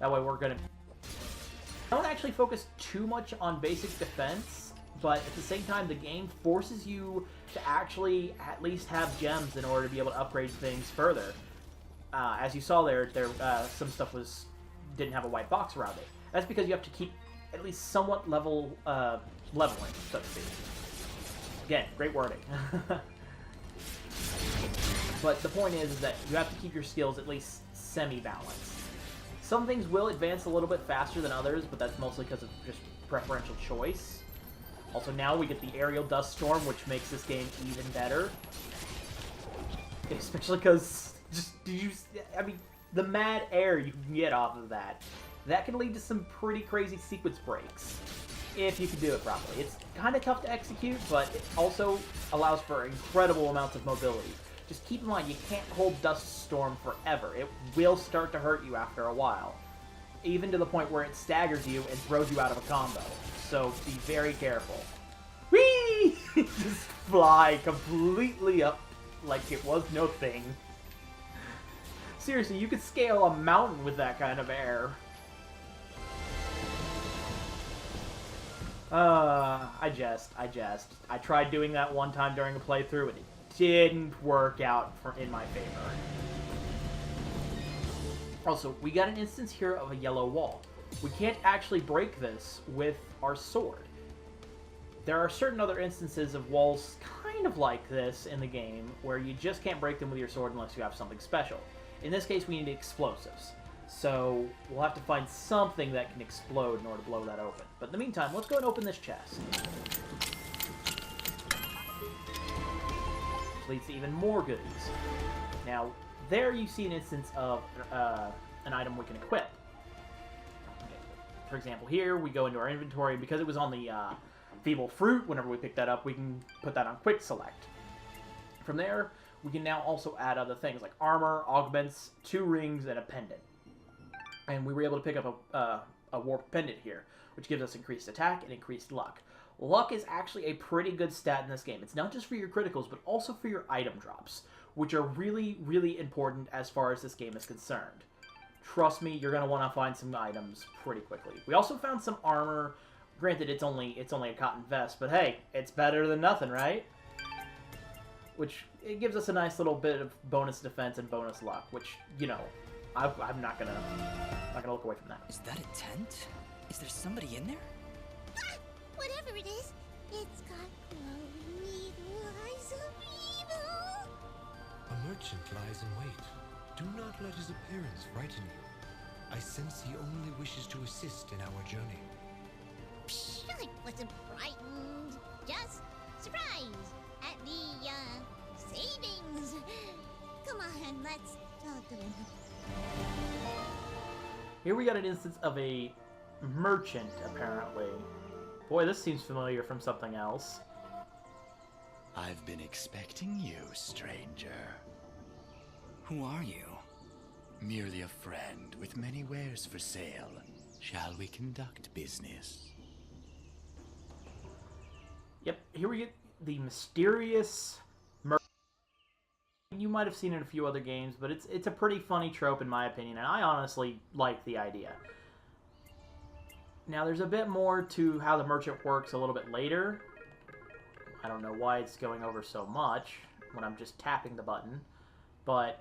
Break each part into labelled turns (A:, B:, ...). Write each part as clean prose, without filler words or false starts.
A: That way we're going to... Don't actually focus too much on basic defense, but at the same time, the game forces you to actually at least have gems in order to be able to upgrade things further. As you saw there, some stuff didn't have a white box around it. That's because you have to keep at least somewhat leveling, so to speak. Again, great wording. But the point is that you have to keep your skills at least semi-balanced. Some things will advance a little bit faster than others, but that's mostly because of just preferential choice. Also, now we get the aerial dust storm, which makes this game even better. Especially because, the mad air you can get off of that. That can lead to some pretty crazy sequence breaks, if you can do it properly. It's kind of tough to execute, but it also allows for incredible amounts of mobility. Just keep in mind, you can't hold Dust Storm forever. It will start to hurt you after a while. Even to the point where it staggers you and throws you out of a combo. So be very careful. Whee! Just fly completely up like it was no thing. Seriously, you could scale a mountain with that kind of air. I jest. I tried doing that one time during a playthrough and it didn't work out in my favor. Also, we got an instance here of a yellow wall. We can't actually break this with our sword. There are certain other instances of walls kind of like this in the game where you just can't break them with your sword unless you have something special. In this case, we need explosives. So we'll have to find something that can explode in order to blow that open. But in the meantime, let's go and open this chest. Which leads to even more goodies. Now, there you see an instance of an item we can equip. Okay. For example, here we go into our inventory. Because it was on the Feeble Fruit, whenever we pick that up, we can put that on Quick Select. From there, we can now also add other things like armor, augments, 2 rings, and a pendant. And we were able to pick up a warp pendant here, which gives us increased attack and increased luck. Luck is actually a pretty good stat in this game. It's not just for your criticals, but also for your item drops, which are really, really important as far as this game is concerned. Trust me, you're going to want to find some items pretty quickly. We also found some armor. Granted, it's only a cotton vest, but hey, it's better than nothing, right? Which, it gives us a nice little bit of bonus defense and bonus luck, which, you know, I'm not gonna look away from that.
B: Is that a tent? Is there somebody in there?
C: Ah, whatever it is, it's got glowing evil eyes of evil.
D: A merchant lies in wait. Do not let his appearance frighten you. I sense he only wishes to assist in our journey.
C: Psh, I wasn't frightened. Just surprised at the, savings. Come on, let's talk to him.
A: Here we got an instance of a merchant, apparently. Boy, this seems familiar from something else.
E: I've been expecting you, stranger.
B: Who are you?
E: Merely a friend with many wares for sale. Shall we conduct business?
A: Yep, here we get the mysterious merchant. You might have seen it in a few other games, but it's a pretty funny trope in my opinion, and I honestly like the idea. Now, there's a bit more to how the merchant works a little bit later. I don't know why it's going over so much when I'm just tapping the button, but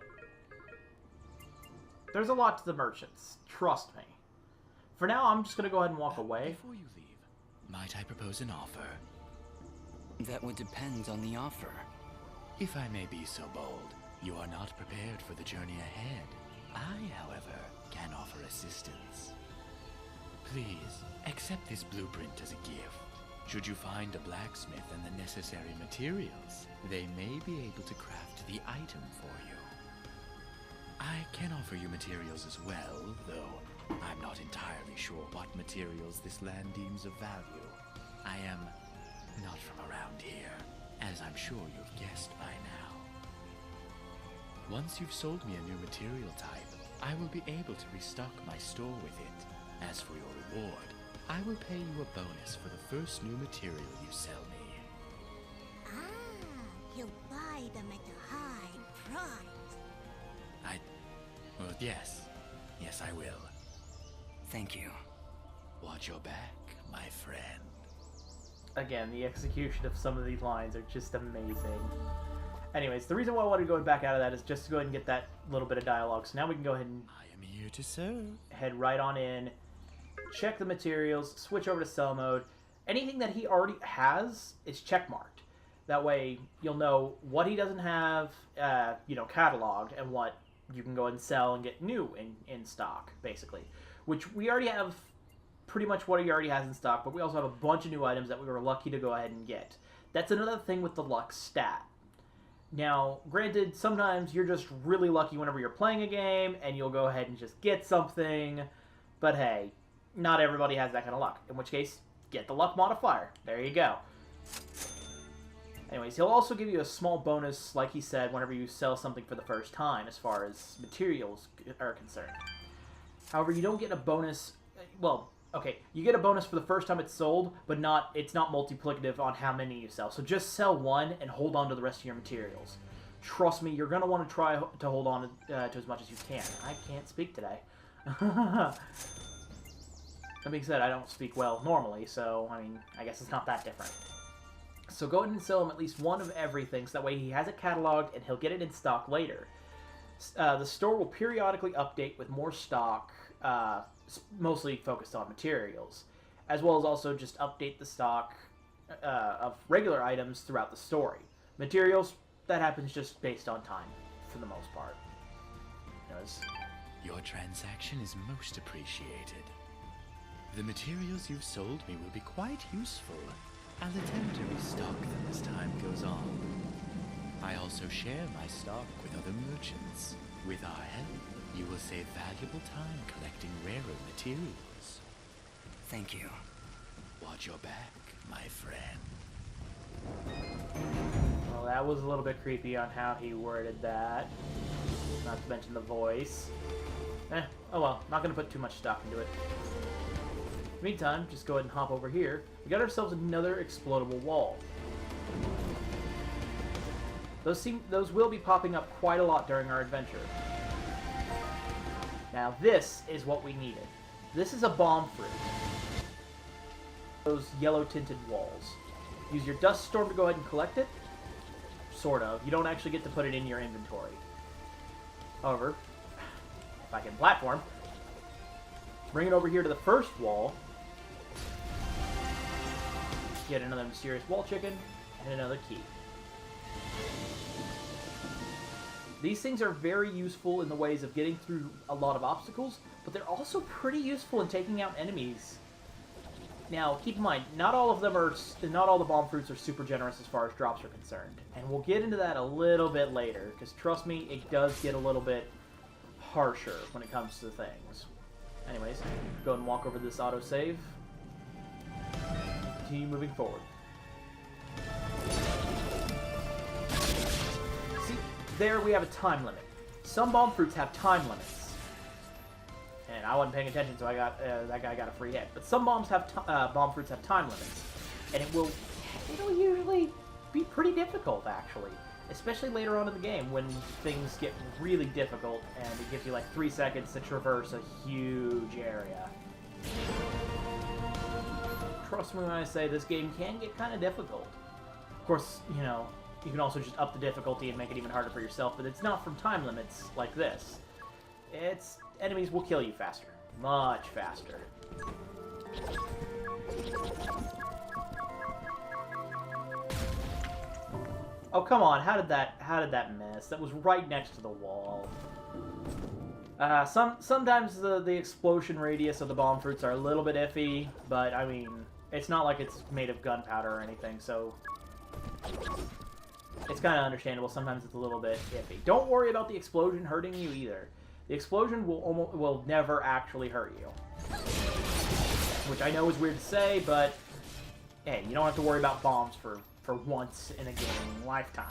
A: there's a lot to the merchants. Trust me. For now, I'm just going to go ahead and walk away.
E: Before you leave, might I propose an offer?
B: That would depend on the offer.
E: If I may be so bold, you are not prepared for the journey ahead. I, however, can offer assistance. Please, accept this blueprint as a gift. Should you find a blacksmith and the necessary materials, they may be able to craft the item for you. I can offer you materials as well, though I'm not entirely sure what materials this land deems of value. I am not from around here, as I'm sure you've guessed by now. Once you've sold me a new material type, I will be able to restock my store with it. As for your reward, I will pay you a bonus for the first new material you sell me.
C: Ah, he'll buy them at a high price.
E: Well, yes. Yes, I will.
B: Thank you.
E: Watch your back, my friend.
A: Again, the execution of some of these lines are just amazing. Anyways, the reason why I wanted to go back out of that is just to go ahead and get that little bit of dialogue. So now we can go ahead and
E: I am here to serve.
A: head right on in, check the materials, switch over to sell mode. Anything that he already has is checkmarked. That way you'll know what he doesn't have, cataloged, and what you can go ahead and sell and get new in stock, basically. Which we already have pretty much what he already has in stock, but we also have a bunch of new items that we were lucky to go ahead and get. That's another thing with the luck stat. Now, granted, sometimes you're just really lucky whenever you're playing a game, and you'll go ahead and just get something, but hey, not everybody has that kind of luck. In which case, get the luck modifier. There you go. Anyways, he'll also give you a small bonus, like he said, whenever you sell something for the first time, as far as materials are concerned. However, you don't get a bonus... Well, okay, you get a bonus for the first time it's sold, but it's not multiplicative on how many you sell. So just sell one and hold on to the rest of your materials. Trust me, you're going to want to try to hold on to as much as you can. I can't speak today. That being said, I don't speak well normally, so, I guess it's not that different. So go ahead and sell him at least one of everything, so that way he has it cataloged and he'll get it in stock later. The store will periodically update with more stock, mostly focused on materials, as well as also just update the stock of regular items throughout the story. Materials, that happens just based on time, for the most part.
E: Your transaction is most appreciated. The materials you've sold me will be quite useful. I'll attempt to restock them as time goes on. I also share my stock with other merchants. With our help, you will save valuable time collecting rarer materials.
B: Thank you.
E: Watch your back, my friend.
A: Well, that was a little bit creepy on how he worded that. Not to mention the voice. Oh well, not going to put too much stock into it. Meantime, just go ahead and hop over here. We got ourselves another explodable wall. Those will be popping up quite a lot during our adventure. Now this is what we needed. This is a bomb fruit. Those yellow tinted walls. Use your dust storm to go ahead and collect it. Sort of. You don't actually get to put it in your inventory. However, if I can platform, bring it over here to the first wall. Get another mysterious wall chicken and another key. These things are very useful in the ways of getting through a lot of obstacles, but they're also pretty useful in taking out enemies. Now, keep in mind, not all the bomb fruits are super generous as far as drops are concerned, and we'll get into that a little bit later, because trust me, it does get a little bit harsher when it comes to things. Anyways, go ahead and walk over this autosave. Continue moving forward. See, there we have a time limit. Some bomb fruits have time limits. And I wasn't paying attention, so that guy got a free hit. But some bomb fruits have time limits. And it'll usually be pretty difficult, actually. Especially later on in the game, when things get really difficult, and it gives you like 3 seconds to traverse a huge area. Trust me when I say this game can get kind of difficult. Of course, you can also just up the difficulty and make it even harder for yourself, but it's not from time limits like this. Enemies will kill you faster. Much faster. Oh, come on. How did that miss? That was right next to the wall. Sometimes the explosion radius of the bomb fruits are a little bit iffy, but it's not like it's made of gunpowder or anything, so it's kind of understandable. Sometimes it's a little bit iffy. Don't worry about the explosion hurting you either. The explosion will never actually hurt you. Which I know is weird to say, but hey, you don't have to worry about bombs for once in a gaming lifetime.